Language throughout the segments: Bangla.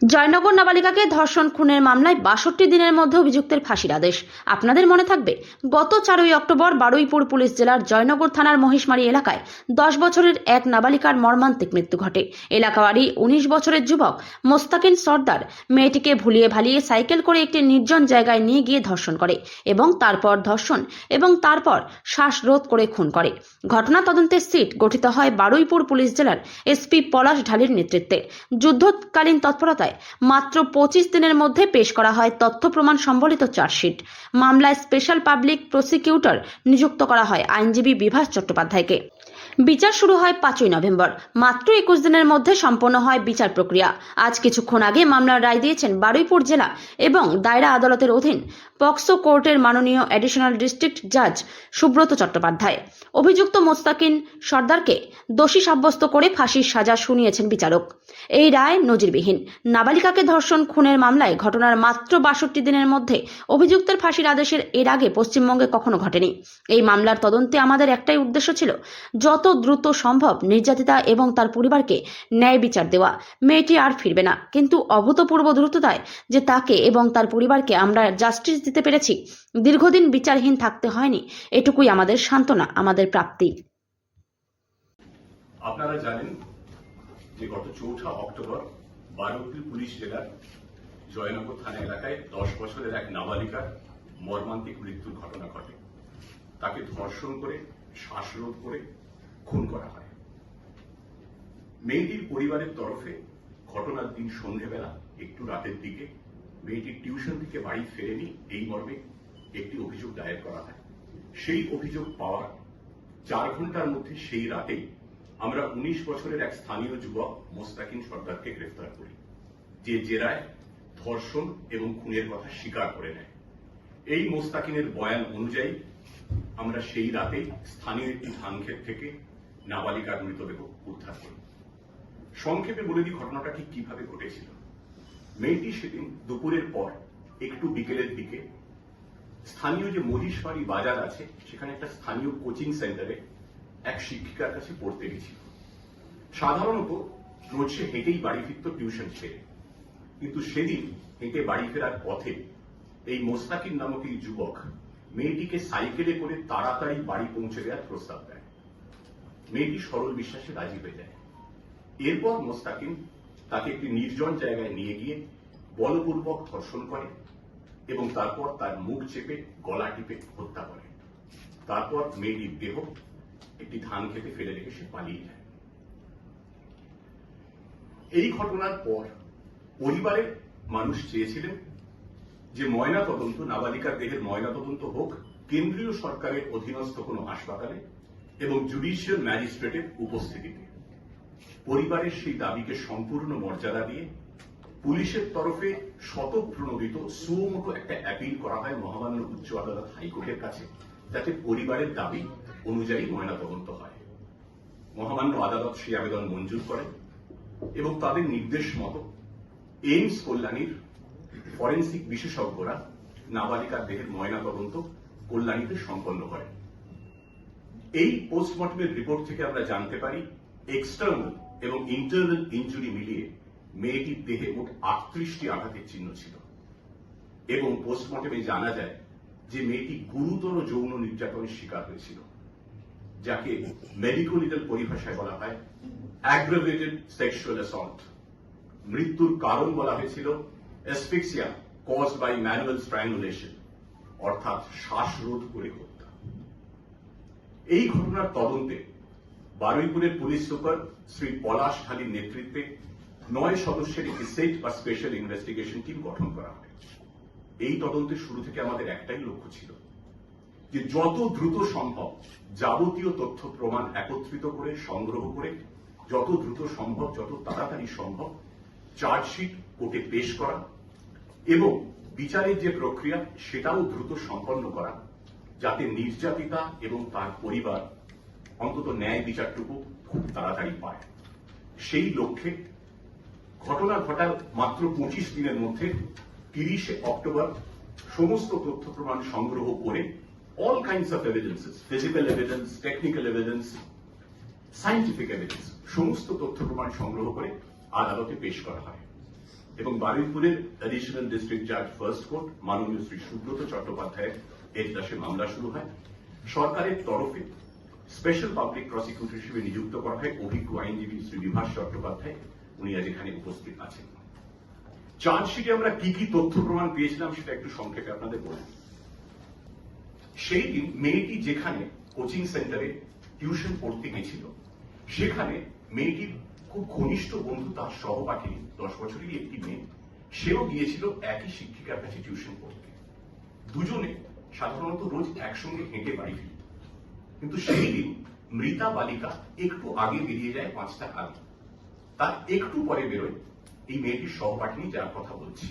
জয়নগর নাবালিকাকে ধর্ষণ খুনের মামলায় ৬২ দিনের মধ্যে অভিযুক্তের ফাঁসির আদেশ। আপনাদের মনে থাকবে, গত ৪ অক্টোবর বারুইপুর পুলিশ জেলার জয়নগর থানার মহিষমারি এলাকায় ১০ বছরের এক নাবালিকার মর্মান্তিক মৃত্যু ঘটে। এলাকাবাড়ি ১৯ বছরের যুবক মোস্তাকিন সর্দার মেয়েটিকে ভুলিয়ে ভালিয়ে সাইকেল করে একটি নির্জন জায়গায় নিয়ে গিয়ে ধর্ষণ করে এবং তারপর শ্বাসরোধ করে খুন করে। ঘটনা তদন্তের সিট গঠিত হয় বারুইপুর পুলিশ জেলার এসপি পলাশ ঢালির নেতৃত্বে। যুদ্ধকালীন তৎপরতায় মাত্র ২৫ দিনের মধ্যে পেশ করা হয় তথ্য প্রমাণ সম্বলিত চার্জশিট। মামলায় স্পেশাল পাবলিক প্রসিকিউটর নিযুক্ত করা হয় আইনজীবী বিভাস চট্টোপাধ্যায়কে। বিচার শুরু হয় ৫ই নভেম্বর। মাত্র ২১ দিনের মধ্যে সম্পন্ন হয় বিচার প্রক্রিয়া। আজ কিছুক্ষণ আগে মামলার রায় দিয়েছেন বারুইপুর জেলা এবং দায়রা আদালতের অধীন পক্সো কোর্টের মাননীয় অ্যাডিশনাল ডিস্ট্রিক্ট জাজ সুব্রত চট্টোপাধ্যায়। অভিযুক্ত মোস্তাকিন সর্দারকে দোষী সাব্যস্ত করে ফাঁসির সাজা শুনিয়েছেন বিচারক। এই রায় নজিরবিহীন। নাবালিকাকে ধর্ষণ খুনের মামলায় ঘটনার মাত্র ৬২ দিনের মধ্যে অভিযুক্তের ফাঁসির আদেশের এর আগে পশ্চিমবঙ্গে কখনো ঘটেনি। এই মামলার তদন্তে আমাদের একটাই উদ্দেশ্য ছিল, যত দ্রুত সম্ভব নির্যাতিতা এবং তার পরিবারকে ন্যায় বিচার দেওয়া। মেয়েটি আর ফিরবে না, কিন্তু অভূতপূর্ব দ্রুততায় যে তাকে এবং তার পরিবারকে আমরা জাস্টিস দিতে পেরেছি, দীর্ঘদিন বিচারহীন থাকতে হয়নি, এটুকুই আমাদের সান্ত্বনা, আমাদের প্রাপ্তি। আপনারা জানেন যে গত ৪ অক্টোবর বারুইপুর পুলিশ জেলার জয়নগর থানা এলাকায় ১০ বছরের এক নাবালিকার মর্মান্তিক মৃত্যুর ঘটনা ঘটে। তাকে ধর্ষণ করে শ্বাসরোধ করে খুন করা হয়। মেয়েটির পরিবারের তরফে ঘটনার দিন সন্ধ্যেবেলা একটু রাতের দিকে মেয়েটির টিউশন থেকে বাড়ি ফেরেনি এই মর্মে একটি অভিযোগ দায়ের করা হয়। সেই অভিযোগ পাওয়ার ৪ ঘন্টার মধ্যে সেই রাতেই আমরা ১৯ বছরের এক স্থানীয় যুবক মোস্তাকিন সর্দারকে গ্রেফতার করি, যে জেরায় ধর্ষণ এবং খুনের কথা স্বীকার করে নেয়। এই মোস্তাকিনের বয়ান অনুযায়ী আমরা সেই রাতে স্থানীয় একটি ধানক্ষেত থেকে নাবালিকার মৃতদেহ উদ্ধার করি। সংক্ষেপে বলে দিই ঘটনাটা ঠিক কিভাবে ঘটেছিল। মেয়েটি সেদিন দুপুরের পর একটু বিকেলের দিকে স্থানীয় যে মহিষমারি বাজার আছে সেখানে একটা স্থানীয় কোচিং সেন্টারে এক শিক্ষিকার কাছে পড়তে গেছিল। সাধারণত রোজ সে হেঁটেই বাড়ি ফিরত টিউশন ছেড়ে, কিন্তু সেদিন হেঁটে বাড়ি ফেরার পথে এই মোস্তাকিন নামক এই যুবক মেয়েটিকে সাইকেলে করে তাড়াতাড়ি বাড়ি পৌঁছে দেওয়ার প্রস্তাব দেয়। মেয়েটি সরল বিশ্বাসে রাজি হয়ে যায়। এরপর মোস্তাকিন তাকে একটি নির্জন জায়গায় নিয়ে গিয়ে বলপূর্বক ধর্ষণ করে এবং তারপর তার মুখ চেপে গলা টিপে হত্যা করে। তারপর মেয়েটির দেহ একটি ধান খেতে ফেলে রেখে সে পালিয়ে যায়। এই ঘটনার পর পরিবারের মানুষ চেয়েছিলেন যে নাবালিকার দেহের ময়না তদন্ত হোক কেন্দ্রীয় সরকারের অধীনস্থ কোনো হাসপাতালে এবং জুডিশিয়াল ম্যাজিস্ট্রেটের উপস্থিতিতে। পরিবারের সেই দাবিকে সম্পূর্ণ মর্যাদা দিয়ে পুলিশের তরফে শতপ্রণোদিত সুমোটো একটা অ্যাপিল করা হয় মহামান্য উচ্চ আদালত হাইকোর্টের কাছে, যাতে পরিবারের দাবি অনুযায়ী ময়নাতদন্ত হয়। মহামান্য আদালত সেই আবেদন মঞ্জুর করেন এবং তাদের নির্দেশ মতো এইমস কল্যাণীর ফরেন্সিক বিশেষজ্ঞরা নাবালিকার দেহের ময়নাতদন্ত কল্যাণীতে সম্পন্ন করেন। এই পোস্টমর্টমের রিপোর্ট থেকে আমরা জানতে পারি এক্সটার্নাল এবং ইন্টারনাল ইনজুরি মিলিয়ে মেয়েটির দেহে মোট ৩৮টি আঘাতের চিহ্ন ছিল এবং পোস্টমর্টমে জানা যায় যে মেয়েটি গুরুতর যৌন নির্যাতনের শিকার হয়েছিল, যাকে মেডিকো লিগাল পরিভাষায় বলা হয় অ্যাগ্রাভেটেড সেক্সুয়াল অ্যাসল্ট। মৃত্যুর কারণ বলা হয়েছিল asphyxia caused by manual strangulation, অর্থাৎ শ্বাসরোধ করে হত্যা। এই ঘটনার তদন্তে বারুইপুরের পুলিশ সুপার শ্রী পলাশ ঢালির নেতৃত্বে ৯ সদস্যের একটি সেট বা স্পেশাল ইনভেস্টিগেশন টিম গঠন করা হয়। এই তদন্তের শুরু থেকে আমাদের একটাই লক্ষ্য ছিল যে যত দ্রুত সম্ভব যাবতীয় তথ্য প্রমাণ একত্রিত করে সংগ্রহ করে যত দ্রুত সম্ভব, যত তাড়াতাড়ি সম্ভব চার্জশিট কোর্টে পেশ করা এবং বিচারের যে প্রক্রিয়া সেটাও দ্রুত সম্পন্ন করা, যাতে নির্যাতিতা এবং তার পরিবার অন্তত ন্যায় বিচারটুকু খুব তাড়াতাড়ি পায়। সেই লক্ষ্যে ঘটনা ঘটার মাত্র ২৫ দিনের মধ্যে ৩০ অক্টোবর সমস্ত তথ্য প্রমাণ সংগ্রহ করে all kinds of evidences, physical evidence, technical evidence, scientific evidence, সমস্ত তথ্য প্রমাণ সংগ্রহ করে আদালতে পেশ করা হয় এবং বারুইপুরের অ্যাডিশনাল ডিস্ট্রিক্ট জাজ ফার্স্ট কোর্ট মাননীয় শ্রী সুব্রত চট্টোপাধ্যায়ের এজলাসে মামলা শুরু হয়। সরকারের তরফে স্পেশাল পাবলিক প্রসিকিউটর হিসেবে নিযুক্ত করা হয় অভিজ্ঞ আইনজীবী শ্রী বিভাস চট্টোপাধ্যায়। উনি আজ এখানে উপস্থিত আছেন। চার্জশিটে আমরা কি কি তথ্য প্রমাণ পেয়েছিলাম সেটা একটু সংক্ষেপে আপনাদের বলি। সেই দিন মেয়েটি যেখানে কোচিং সেন্টারে টিউশন পড়তে গেছিল, সেখানে মেয়েটির খুব ঘনিষ্ঠ বন্ধু, তার সহপাঠিনী, 10 বছরেরই একটি মেয়ে, সেও গিয়েছিল একই শিক্ষিকার কাছে টিউশন পড়তে। দুজনে সাধারণত রোজ একসঙ্গে হেঁটে বাড়ি ফিরত, কিন্তু সেই দিন মৃতা বালিকা একটু আগে বেরিয়ে যায় 5টা আগে। তার একটু পরে বেরোয় এই মেয়েটির সহপাঠিনী, যার কথা বলছি।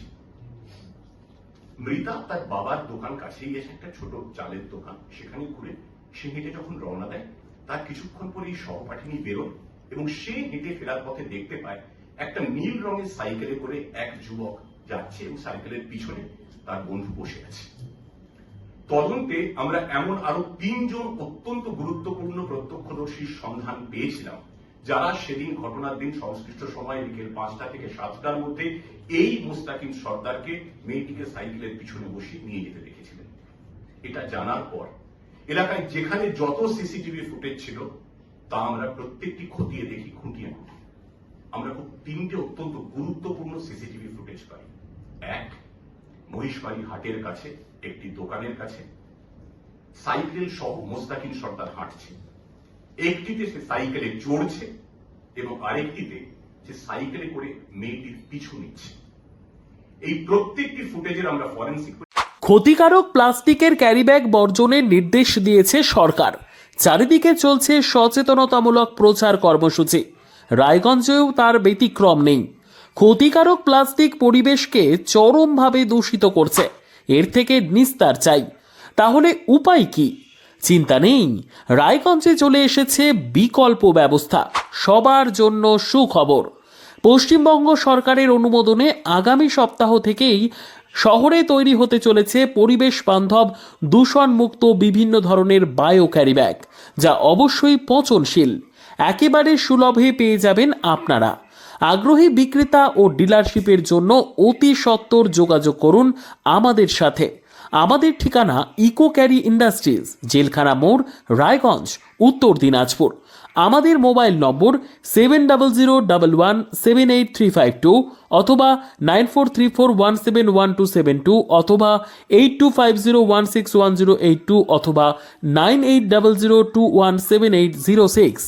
মৃতা তার বাবার দোকান কাছেই এসে, একটা ছোট চালের দোকান, সেখানে ঘুরে সে হেঁটে যখন রওনা দেয়, তার কিছুক্ষণ পরে এই সহপাঠিনী বেরোয় এবং সে হেঁটে ফেরার পথে দেখতে পায় একটা নীল রঙের সাইকেলে করে এক যুবক যাচ্ছে এবং সাইকেলের পিছনে তার বন্ধু বসে আছে। তদন্তে আমরা এমন আরো 3 জন অত্যন্ত গুরুত্বপূর্ণ প্রত্যক্ষদর্শীর সন্ধান পেয়েছিলাম, যারা সেদিন ঘটনার দিন সংশ্লিষ্ট সময় বিকেল 5টা থেকে 7টার মধ্যে এই মুস্তাকিম সর্দারকে মেয়েটিকে সাইকেলের পিছনে বসিয়ে নিয়ে যেতে দেখেছিলেন। এটা জানার পর এলাকায় যেখানে যত সিসিটিভি ফুটেজ ছিল তা আমরা প্রত্যেকটি খতিয়ে দেখি, খুঁটিয়ে খুঁটি। আমরা খুব 3টে অত্যন্ত গুরুত্বপূর্ণ সিসিটিভি ফুটেজ পাই। এক, মহিষবাড়ি হাটের কাছে একটি দোকানের কাছে সাইকেল সহ মোস্তাকিম সর্দার হাঁটছে। একটিতে সে সাইকেলে চড়ছে এবং আরেকটিতে সে সাইকেলে করে মেয়েটির পিছু নিচ্ছে। এই প্রত্যেকটি ফুটেজের আমরা ফরেনসিক। ক্ষতিকারক প্লাস্টিকের ক্যারিব্যাগ বর্জনের নির্দেশ দিয়েছে সরকার। চারিদিকে চলছে সচেতনতামূলক প্রচার কর্মসূচি। রায়গঞ্জেও তার ব্যতিক্রম নেই। ক্ষতিকারক প্লাস্টিক পরিবেশকে চরমভাবে দূষিত করছে। এর থেকে নিস্তার চাই। তাহলে উপায় কি? চিন্তা নেই, রায়গঞ্জে চলে এসেছে বিকল্প ব্যবস্থা। সবার জন্য সুখবর। পশ্চিমবঙ্গ সরকারের অনুমোদনে আগামী সপ্তাহ থেকেই শহরে তৈরি হতে চলেছে পরিবেশ বান্ধব দূষণমুক্ত বিভিন্ন ধরনের বায়ো ক্যারিব্যাগ, যা অবশ্যই পচনশীল। একেবারে সুলভে পেয়ে যাবেন আপনারা। আগ্রহী বিক্রেতা ও ডিলারশিপের জন্য অতি সত্বর যোগাযোগ করুন আমাদের সাথে। আমাদের ঠিকানা ইকো ক্যারি ইন্ডাস্ট্রিজ, জেলখানা মোড়, রায়গঞ্জ, উত্তর দিনাজপুর। আমাদের মোবাইল নম্বর 7001178352 অথবা 9434171272 অথবা 8250161082 অথবা 9800217806।